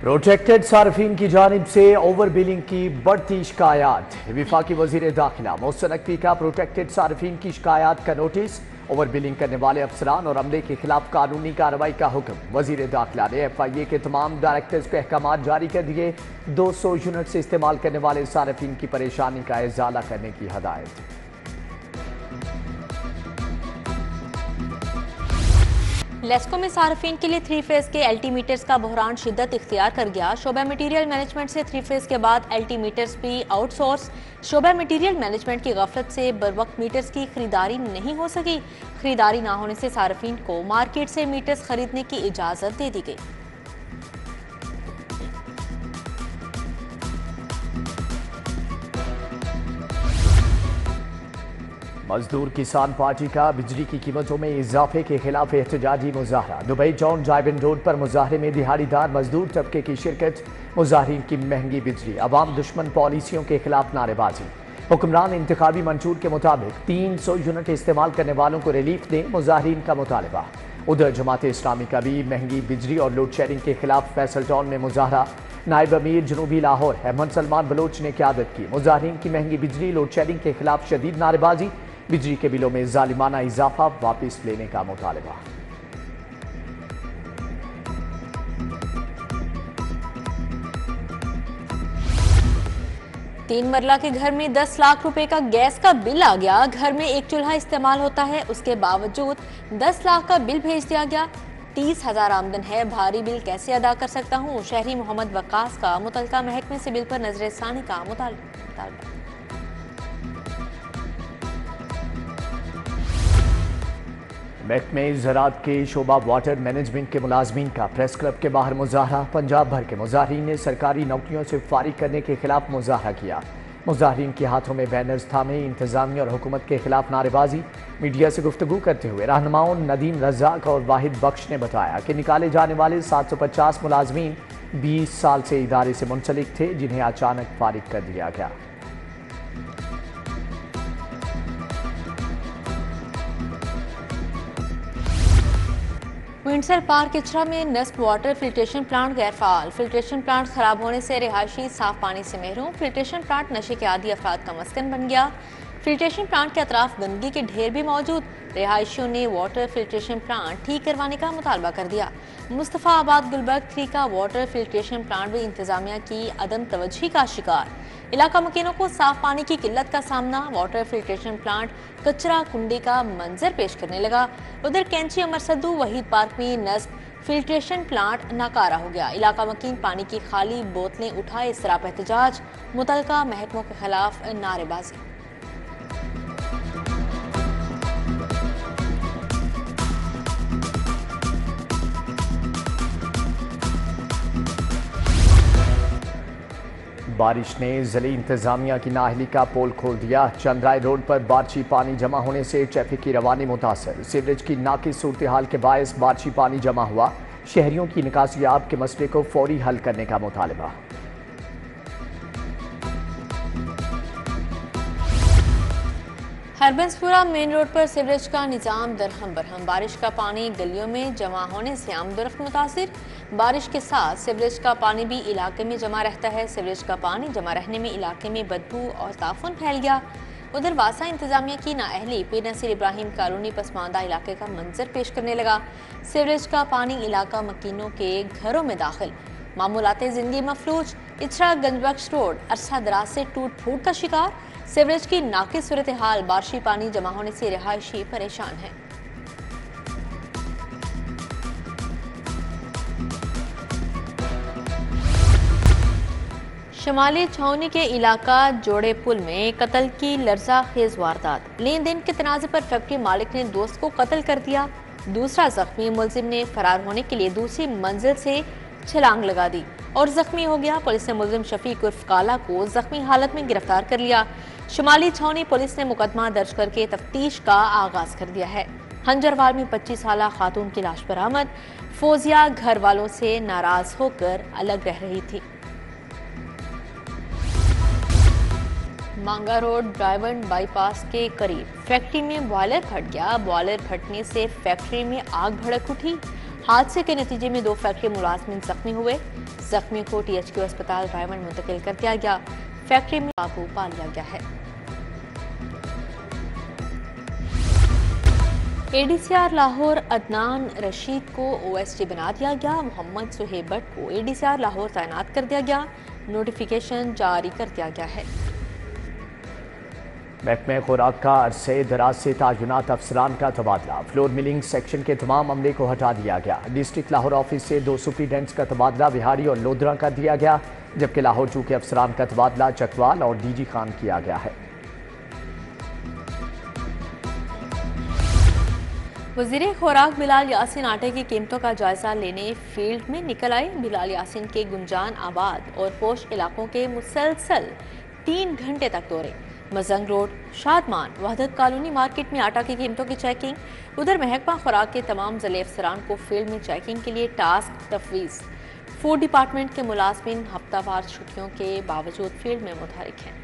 Protected सार्फिन की जानिब से ओवर बिलिंग की बढ़ती शिकायत। वफाकी वजीर दाखिला मोहसिन नकवी का प्रोटेक्टेड सार्फिन की शिकायत का नोटिस। ओवर बिलिंग करने वाले अफसरान और अमले के खिलाफ कानूनी कार्रवाई का हुक्म। वजीर दाखिला ने FIA के तमाम डायरेक्टर्स को अहकाम जारी कर दिए। 200 यूनिट से इस्तेमाल करने वाले सार्फिन की परेशानी का इजाला करने की हदायत। लेस्को में सार्फिन के लिए 3 फेज के LT मीटर्स का बहरान शिद्दत इख्तियार कर गया। शोबा मटीरियल मैनेजमेंट से 3 फेज के बाद LT मीटर्स भी आउटसोर्स। शोबा मटीरियल मैनेजमेंट की गफलत से बरवक्त मीटर्स की खरीदारी नहीं हो सकी। खरीदारी ना होने से सार्फिन को मार्केट से मीटर्स खरीदने की इजाजत दे दी गई। मजदूर किसान पार्टी का बिजली की कीमतों में इजाफे के खिलाफ एहतजाजी मुजाहरा। दुबई टाउन जायबन रोड पर मुजाहरे में दिहाड़ीदार मजदूर तबके की शिरकत। मुजाहिरीन की महंगी बिजली, अवाम दुश्मन पॉलिसियों के खिलाफ नारेबाजी। हुक्मरान इंतखाबी मंशूर के मुताबिक 300 यूनिट इस्तेमाल करने वालों को रिलीफ दें, मुजाहिरीन का मुतालबा। उधर जमात इस्लामी का भी महंगी बिजली और लोड शेडिंग के खिलाफ फैसल टाउन में मुजाहरा। नायब अमीर जनूबी लाहौर अहमद सलमान बलोच ने क़यादत की। मुजाहिरीन की महंगी बिजली लोड शेडिंग के खिलाफ शदीद नारेबाजी। बिजली के बिलों में जालिमाना इजाफा वापस लेने का मुतालबा। तीन मरला के घर में 10 लाख रुपए का गैस का बिल आ गया। घर में एक चूल्हा इस्तेमाल होता है, उसके बावजूद 10 लाख का बिल भेज दिया गया। 30,000 आमदन है, भारी बिल कैसे अदा कर सकता हूँ? शहरी मोहम्मद वकास का मुतलका महकमे से बिल पर नजरसानी का मुतालबा। महकमे ज़राअत के शोबा वाटर मैनेजमेंट के मुलाजमीन का प्रेस क्लब के बाहर मुजाहरा। पंजाब भर के मुजाहिरीन ने सरकारी नौकरियों से फारिग करने के खिलाफ मुजाहरा किया। मुजाहिरीन के हाथों में बैनर्स थामे। इंतजामिया और हुकूमत के खिलाफ नारेबाजी। मीडिया से गुफ्तगू करते हुए रहनुमाओं नदीम रज़ाक और वाहिद बख्श ने बताया कि निकाले जाने वाले 750 मुलाजमीन 20 साल से इदारे से मुंसलिक थे, जिन्हें अचानक फारिग कर दिया गया। विंडसर पार्क इचरा में नस्ब वाटर फिल्ट्रेशन प्लांट गैर फाल। फिल्ट्रेशन प्लांट खराब होने से रिहायशी साफ पानी से महरूम। फिल्ट्रेशन प्लांट नशे के आदी अफराद का मस्कन बन गया। फिल्ट्रेशन प्लांट के अतराफ गंदगी के ढेर भी मौजूद। रिहायशियों ने वाटर फिल्ट्रेशन प्लांट ठीक करवाने का मुतालबा कर दिया। मुस्तफ़ा आबाद गुलबर्ग 3 का वाटर फिल्ट्रेशन प्लांट भी इंतजामिया की अदम तवज्जी का शिकार। इलाका मकीनों को साफ पानी की किल्लत का सामना। वाटर फिल्ट्रेशन प्लांट कचरा कुंडी का मंजर पेश करने लगा। उधर कैंची अमर सद्दू वहीद पार्क में नस्ब फिल्ट्रेशन प्लांट नाकारा हो गया। इलाका मकीन पानी की खाली बोतलें उठाए सराप एहतजाज। मुतलका महकमों के खिलाफ नारेबाजी। बारिश ने जिले इंतजामिया की नाअहली का पोल खोल दिया। चंद्राय रोड पर बारिशी पानी जमा होने से ट्रैफिक की रवानी मुतासर। सीवरेज की नाकिस सूरत हाल के बायस बारिशी पानी जमा हुआ। शहरियों की निकासी आब के मसले को फौरी हल करने का मुतालबा। हरबंसपुरा मेन रोड पर सीवरेज का निजाम दरहम बरहम। बारिश का पानी गलियों में जमा होने से आमदोरफ्त मुतासिर। बारिश के साथ सीवरेज का पानी भी इलाके में जमा रहता है। सीवरेज का पानी जमा रहने में इलाके में बदबू और ताफुन फैल गया। उधर वासा इंतजामिया की नाअहली पीर नसीर इब्राहिम कॉलोनी पसमानदा इलाके का मंजर पेश करने लगा। सीवरेज का पानी इलाका मकीनों के घरों में दाखिल। मामूलाते जिंदगी मफलूज। इचरा गंजबख्श रोड अरसा दराज से टूट फूट का शिकार। सीवरेज की नाकिस सूरत हाल। बारिशी पानी जमा होने से रिहायशी परेशान है। शमाली छावनी के इलाका जोड़े पुल में कत्ल की लर्जा खेज वारदात। लेन देन के तनाजे पर फैक्ट्री मालिक ने दोस्त को कत्ल कर दिया। दूसरा जख्मी मुलजिम ने फरार होने के लिए दूसरी मंजिल से छलांग लगा दी और जख्मी हो गया। पुलिस ने मुलजिम शफीक उर्फ काला को जख्मी हालत में गिरफ्तार कर लिया। शुमाली छावनी पुलिस ने मुकदमा दर्ज करके तफ्तीश का आगाज कर दिया है। हंजरवाल में 25 साला खातून की लाश बरामद। फौजिया घर वालों से नाराज होकर अलग रह रही थी। मांगा रोड ड्राइवन बाईपास के करीब फैक्ट्री में बॉयलर फट गया। बॉयलर फटने से फैक्ट्री में आग भड़क उठी। हादसे के नतीजे में 2 फैक्ट्री मुलाजमिन जख्मी हुए। जख्मी को THQ अस्पताल रायमंड मुंतकिल कर दिया गया। फैक्ट्री में काबू पा लिया गया है। ADCR लाहौर अदनान रशीद को OSD बना दिया गया। मोहम्मद सुहेब भट्ट को ADCR लाहौर तैनात कर दिया गया। नोटिफिकेशन जारी कर दिया गया है। महकमे खुराक का अरसे दराज से तैनात अफसरान का तबादला। फ्लोर मिलिंग सेक्शन के तमाम अमले को हटा दिया गया। डिस्ट्रिक्ट लाहौर ऑफिस से 2 सुप्रीडेंट्स का तबादला बिहारी और लोधरा का दिया गया, जबकि लाहौर 2 के अफसरान का तबादला चकवाल और DG खान किया गया है। वज़ीर खुराक बिलाल यासीन आटे की कीमतों का जायजा लेने फील्ड में निकल आए। बिलाल यासीन के गुंजान आबाद और पोश इलाकों के मुसलसल 3 घंटे तक दौरे। Mozang road, Shadman, Wahdat colony market में आटा की कीमतों की चेकिंग। उधर महकमा खुराक के तमाम ज़िले अफसरान को फील्ड में चेकिंग के लिए टास्क तफवीज़। फूड डिपार्टमेंट के मुलाजमिन हफ्तावार छुट्टियों के बावजूद फील्ड में मुतहरिक हैं।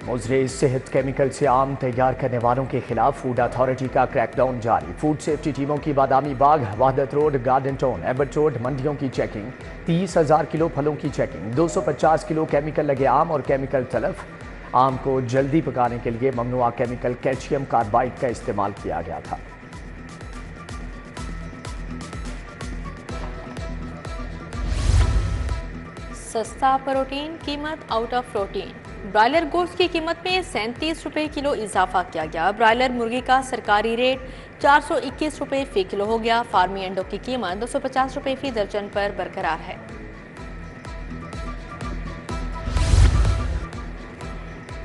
मुज़रे सेहत केमिकल से आम तैयार करने वालों के खिलाफ फूड अथॉरिटी का क्रैकडाउन जारी। फूड सेफ्टी टीमों की Badami Bagh, Wahdat road, garden town, Abbott road मंडियों की चेकिंग। 30,000 किलो फलों की चेकिंग। 250 किलो केमिकल लगे आम और केमिकल तलफ। आम को जल्दी पकाने के लिए ममनुआ केमिकल कैल्शियम कार्बाइड का इस्तेमाल किया गया था। सस्ता प्रोटीन, कीमत आउट ऑफ प्रोटीन। ब्रायलर गोश्त की कीमत में 37 रुपये किलो इजाफा किया गया। ब्रायलर मुर्गी का सरकारी रेट 421 रुपये फी किलो हो गया। फार्मी अंडों की कीमत 250 रुपये फी दर्जन पर बरकरार है।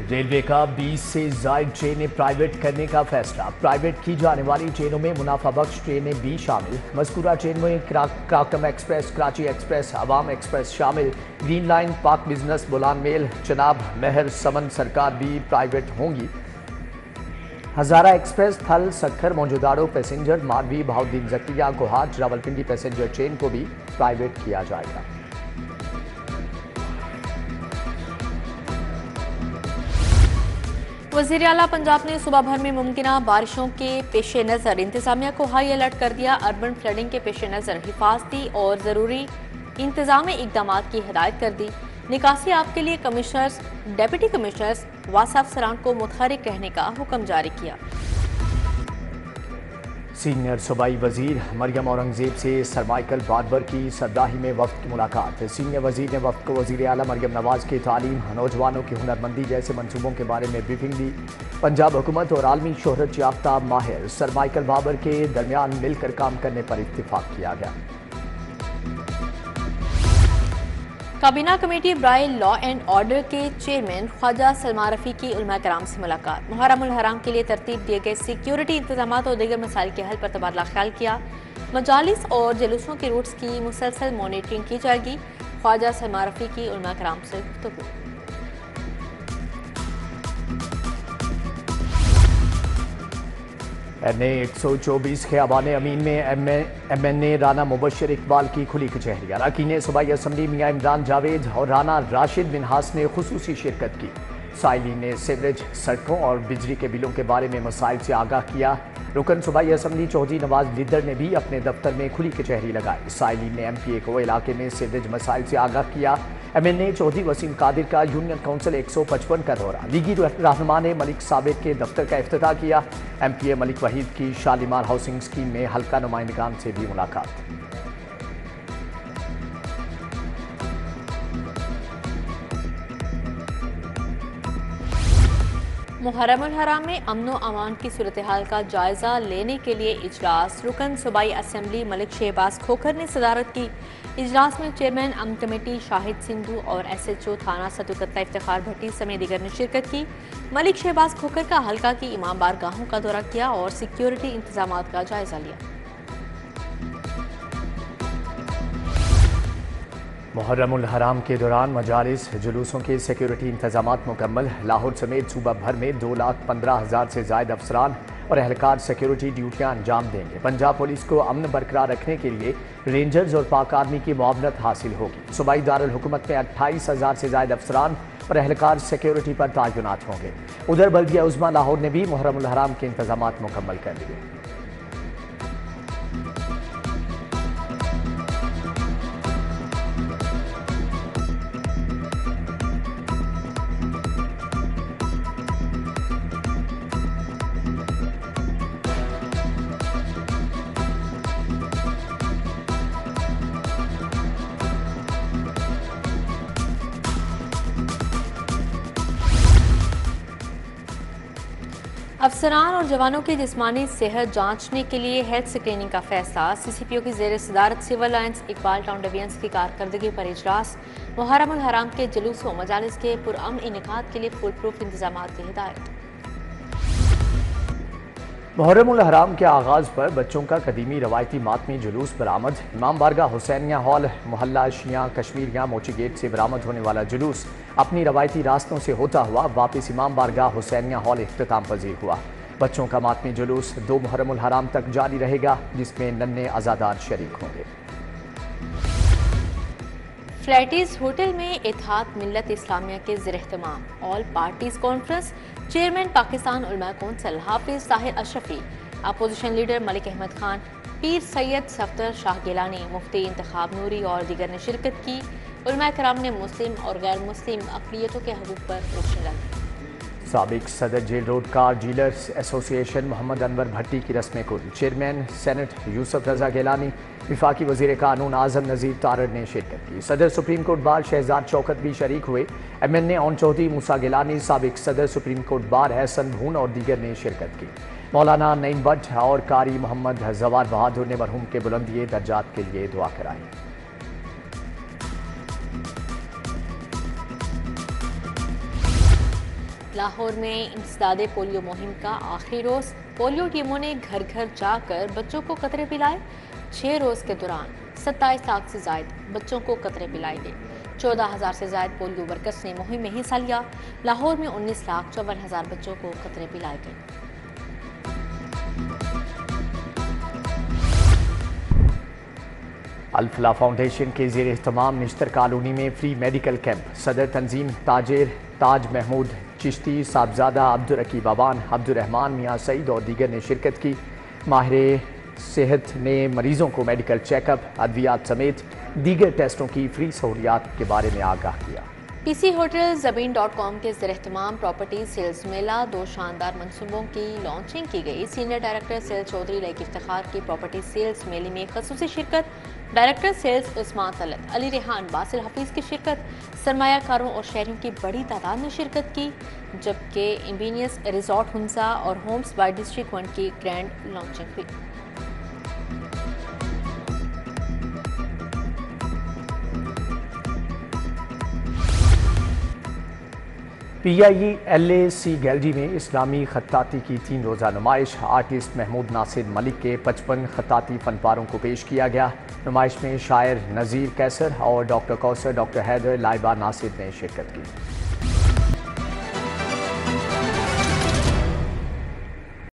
रेलवे का 20 से जायद ट्रेनें प्राइवेट करने का फैसला। प्राइवेट की जाने वाली ट्रेनों में मुनाफा बख्श ट्रेनें भी शामिल। मज़कूरा ट्रेन में क्राकम एक्सप्रेस, कराची एक्सप्रेस, अवाम एक्सप्रेस शामिल। ग्रीन लाइन, पाक बिजनेस, बुलान मेल, चनाब, मेहर, समन सरकार भी प्राइवेट होंगी। हज़ारा एक्सप्रेस, थल, सक्खर, मौजूदाड़ो पैसेंजर, मारवी, बहाउद्दीन जकिया, गुहाट, रावलपिंडी पैसेंजर ट्रेन को भी प्राइवेट किया जाएगा। वज़ीर आला पंजाब ने सुबह भर में मुमकिना बारिशों के पेश नज़र इंतजामिया को हाई अलर्ट कर दिया। अर्बन फ्लडिंग के पेश नज़र हिफाजती और ज़रूरी इंतजामी इकदाम की हिदायत कर दी। निकासी आप के लिए कमिश्नर्स, डेप्यूटी कमिश्नर्स, वासा अफसरान को मुतहरिक रहने का हुक्म जारी किया। सीनियर सूबाई वजीर मरियम औरंगजेब से सर माइकल बारबर की सरदाही में वफ्द की मुलाकात। सीनियर वजीर ने वफ्द को वजीर आला मरियम नवाज के तालीम, नौजवानों की हुनरमंदी जैसे मंसूबों के बारे में ब्रीफिंग दी। पंजाब हुकूमत और आलमी शोहरत याफ्ता माहिर सर माइकल बाबर के दरमियान मिलकर काम करने पर इत्तिफाक किया गया। काबीना कमेटी बराए लॉ एंड ऑर्डर के चेयरमैन ख्वाजा सलमान रफ़ी की उलमा कराम से मुलाकात। मुहर्रम उल हराम के लिए तरतीब दिए गए सिक्योरिटी इंतजाम और दीगर मसाइल के हल पर तबादला ख्याल किया। मजालिस और जलूसों के रूट्स की मुसलसल मॉनिटरिंग की जाएगी। ख्वाजा सलमान रफ़ी की उलमा कराम से गुफ्तगू। NA 124 के अबाने अमीन में MNA राना मुबशर इकबाल की खुली कचहरी। अरकान सूबाई असम्बली मियां इमरान जावेद और राना राशिद मिनहास ने खुसूसी शिरकत की। साइली ने सीवरेज, सड़कों और बिजली के बिलों के बारे में मसाइल से आगाह किया। रुकन सूबाई असम्बली चौधरी नवाज लिद्दर ने भी अपने दफ्तर में खुली कचहरी लगाई। साइली ने MPA को इलाके में सीवरेज मसाइल से आगाह किया। MNA चौधरी वसीम कादिर का यूनियन काउंसिल 155 का दौरा। लीगी रहनुमा ने मलिक साबिक के दफ्तर का इफ्तिताह किया। MPA मलिक वहीद की शालीमार हाउसिंग स्कीम में हल्का नुमाइंदगान से भी मुलाकात। मुहर्रम उल हराम में अमन व अमान की सूरत हाल का जायजा लेने के लिए इजलास। रुकन सूबाई असम्बली मलिक शहबाज खोखर ने सदारत की। इजलास में चेयरमैन अमन कमेटी शाहिद सिंधु और SHO थाना सदुकत्ता इफ्तिखार भट्टी समेत दीगर ने शिरकत की। मलिक शहबाज खोखर का हल्का की इमाम बारगाहों का दौरा किया और सिक्योरिटी इंतजाम का जायजा लिया। मुहर्रम उल हराम के दौरान मजालिस, जुलूसों के सिक्योरिटी इंतजामात मुकम्मल। लाहौर समेत सूबा भर में 2,15,000 से ज़ायद अफसरान और एहलकार सिक्योरिटी ड्यूटियां अंजाम देंगे। पंजाब पुलिस को अमन बरकरार रखने के लिए रेंजर्स और पाक आर्मी की मुआवनत हासिल होगी। सूबाई दारुल हुकूमत में 28,000 से ज़ायद अफसरान पर एहलकार सिक्योरिटी पर तैनात होंगे। उधर बल्दिया उज़्मा लाहौर ने भी मुहर्रम उल हराम के इंतजाम मुकम्मल कर लिए। अफसरान और जवानों की जिस्मानी सेहत जांचने के लिए हेल्थ स्क्रीनिंग का फैसला। CCPO की ज़ेर सदारत civil lines Iqbal town division की कारकर्दगी पर इजलास। मुहर्रम उल हराम के जुलूस व मजालिस के पुरअमन इनेकाद के लिए फुल प्रूफ इंतजाम की हिदायत। मुहर्रम उल हराम के आगाज़ पर बच्चों का कदीमी रवायती मातमी जुलूस बरामद। इमाम बारगाह हुसैनिया हॉल मोहल्ला शिया कश्मीरिया मोची गेट से बरामद होने वाला जुलूस अपनी रवायती रास्तों से होता हुआ वापस इमाम बारगाह हुसैनिया हॉल इख्तिताम पजीर हुआ। बच्चों का मातमी जुलूस 2 मुहर्रम उल हराम तक जारी रहेगा, जिसमें नन्हे आज़ादार शरीक होंगे। फ्लैटीज होटल में इत्तेहाद मिल्लत इस्लामिया के ज़ेर-ए-एहतमाम all parties conference. Chairman Pakistan Ulema council Hafiz Tahir Ashrafi, opposition leader Malik Ahmad Khan, Pir Syed Safdar Shah Gilani, मुफ्ती इंतखाब नूरी और दीगर ने शिरकत की। उलमा कराम ने मुस्लिम और गैर मुस्लिम अक़लियतों के हकूक़ पर रोशनी डाली। साबिक सदर jail road car dealers association Mohammad Anwar Bhatti की रस्म कुल। चेयरमैन सेनेट यूसुफ रजा गिलानी, विफाकी वज़ीर कानून आज़म नज़ीर तारड़ ने शिरकत की। सदर supreme court bar Shahzad Shaukat भी शरीक हुए। MNA ऑन चौधरी मूसा गिलानी, साबिक सदर सुप्रीम कोर्ट बार एहसन भून और दीगर ने शिरकत की। मौलाना नईम भट्ट और कारी मोहम्मद जवार बहादुर ने मरहूम के बुलंदी दर्जात के लिए दुआ कराई। लाहौर में इंसदादे पोलियो मुहिम का आखिरी रोज। पोलियो टीमों ने घर घर जाकर बच्चों को कतरे पिलाए। 6 रोज के दौरान 27 लाख से जायद बच्चों को कतरे पिलाए गए। 14,000 से जायद पोलियो वर्कर्स ने मुहिम में हिस्सा लिया। लाहौर में 19,54,000 बच्चों को कतरे पिलाए गए। अल-फलाह फाउंडेशन के ज़ेर एहतमाम निश्तर कॉलोनी में फ्री मेडिकल कैंप। सदर तंजीम ताज महमूद चिश्ती, साहबजादा अब्दुल रकीब अवान, अब्दुल रहमान मियाँ सईद और दीगर ने शिरकत की। माहिर सेहत ने मरीजों को मेडिकल चेकअप, अद्वियात समेत दीगर टेस्टों की फ्री सहूलियात के बारे में आगाह किया। PC होटल ज़मीन.com के ज़ेर-ए-एहतमाम प्रॉपर्टी सेल्स मेला 2 शानदार मंसूबों की लॉन्चिंग की गई। Senior director sales Chaudhry Laiq Iftikhar की प्रॉपर्टी सेल्स मेले में खसूसी शिरकत। डायरेक्टर सेल्स उस्मान तलत, अली रेहान, बासिल हफीज़ की शिरकत। सरमायाकारों और शहरियों की बड़ी तादाद ने शिरकत की, जबकि एम्बिनियस रिजॉर्ट हुंसा और होम्स बाय डिस्ट्रिक्ट 1 की ग्रैंड लॉन्चिंग हुई। PIE-LAC गैलरी में इस्लामी खत्ताती की 3 रोज़ा नुमाइश। आर्टिस्ट महमूद नासिर मलिक के 55 खत्ताती फनपारों को पेश किया गया। नुमाइश में शायर नज़ीर कैसर और डॉक्टर कौसर, डॉक्टर हैदर, लाइबा नासिर ने शिरकत की।